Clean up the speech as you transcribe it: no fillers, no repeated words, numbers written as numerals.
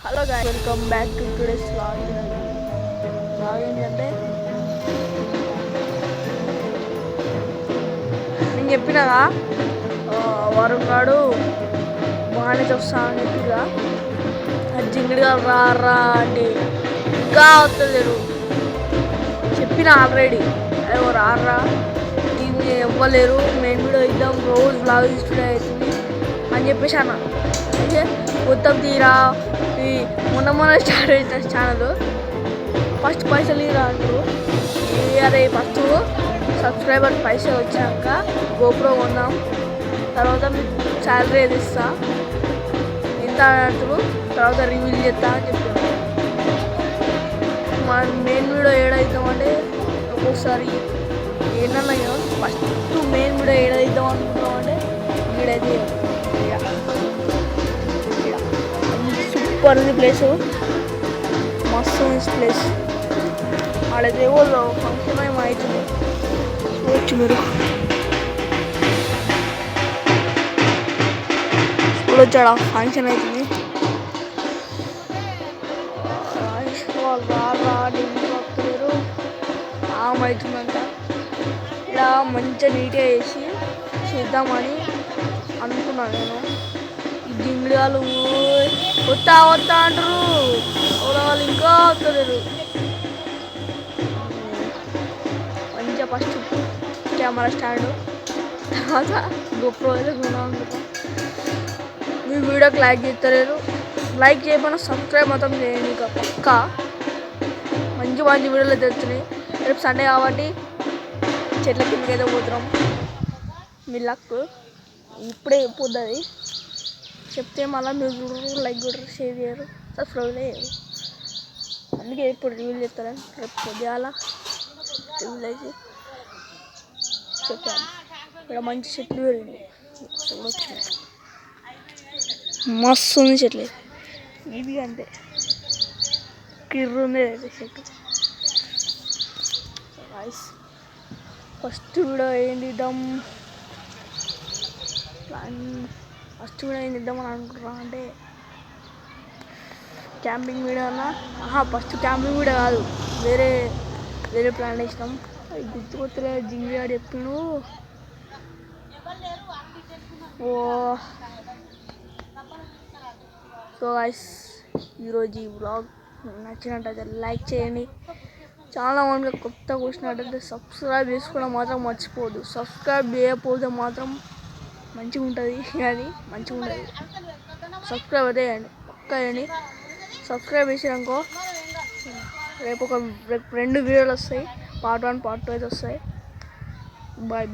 Hello guys, welcome back to today's vlog. Vlog ఏంటంటే నేను చెప్పినగా వరుణ్ గాడు బాగానే వస్తా అని చెప్పిగా జింగిడిగా రా అంటే ఇంకా వస్తలేరు. చెప్పిన ఆల్రెడీ అయ్యో రారా దీన్ని ఇవ్వలేరు, మేము కూడా ఇద్దాం రోజు వ్లాగ్ తీసుకుంటే అవుతుంది అని చెప్పేసి అన్న. అయితే మొత్తం తీరా ఈ మొన్న స్టార్ట్ అవుతుంది ఛానల్. ఫస్ట్ పైసలు తీరా అంటారు. అరే ఫస్ట్ సబ్స్క్రైబర్ పైసలు వచ్చాక గోప్రో కొన్నాం, తర్వాత శాలరీ ఏది ఇస్తా ఎంత అంటారు, తర్వాత రివ్యూలు చేస్తా అని చెప్పాను. మా మెయిన్ వీడియో ఏడవుతామంటే ఒక్కొక్కసారి ఏంటన్నా ఫస్ట్ మెయిన్ వీడియో ఏడవుతాం అనుకుంటామంటే వీడైతే సూపర్ ఉంది ప్లేస్, మస్తు ఉంది ప్లేస్. ఆడైతే వాళ్ళు ఫంక్షన్ ఏమో అవుతుంది చూడొచ్చు మీరు. చూడొచ్చు ఆడ ఫంక్షన్ అవుతుంది. వాళ్ళు రారా ఢిల్లీ వస్తున్నారు అవుతుందంట. ఇలా మంచిగా నీట్గా వేసి చేద్దామని అనుకున్నాను నేను. ఈ జింగిడి వస్తా అంటారు, వాళ్ళు ఇంకా వస్తలేరు. మంచిగా ఫస్ట్ కెమెరా స్టాండ్, తర్వాత గోప్రో అయితే కొనాలి అనుకుంటా. మీ వీడియోకి లైక్ చేస్తలేరు, లైక్ చేయకుండా సబ్స్క్రైబ్ మాత్రం చేయండి. ఇక పక్కా మంచి వీడియోలు తెస్తున్నాయి. రేపు సండే కాబట్టి చెట్ల కిందకి అయితే పోతున్నాం. మీ లక్ ఇప్పుడే పోతుంది చెప్తే మళ్ళీ మీరు చూడరు, లైక్ కొట్టరు, షేర్ చేయరు, సబ్స్క్రైబ్ చేయరు. అందుకే ఇప్పుడు రివ్యూలు చెప్తారని రేపు పొద్దుగాల రివ్యూలు అయితే చెప్పాను. ఇక్కడ మంచి చెట్లు పెరిగినాయి చూడొచ్చు, మస్తు ఉంది చెట్లు. ఇది అంతే కిర్రు ఉంది అయితే చెట్టు. ఫస్ట్ కూడా ఏం తీద్దాం అని అనుకుంటున్నా అంటే క్యాంపింగ్ వీడియో అన్నా. ఫస్ట్ క్యాంపింగ్ వీడియో కాదు, వేరే ప్లాన్ వేసినాం. అది గుర్తుకొత్తలే. జింగిగాడు చెప్పాడు. సో గైస్, ఈరోజు ఈ వ్లాగ్ నచ్చినట్టయితే లైక్ చేయండి. చాలా మందిగా కొత్తగా వచ్చినట్టయితే సబ్స్క్రైబ్ చేసుకోవడం మాత్రం మర్చిపోవద్దు. సబ్స్క్రైబ్ చేయకపోతే మాత్రం మంచిగా ఉంటుంది, కానీ మంచిగా ఉంటుంది. సబ్స్క్రైబ్ అయితే చేయండి, పక్కా చేయండి. సబ్స్క్రైబ్ చేసారనుకో రేపు 2 వీడియోలు వస్తాయి. పార్ట్ 1 పార్ట్ 2 అయితే వస్తాయి. బాయ్.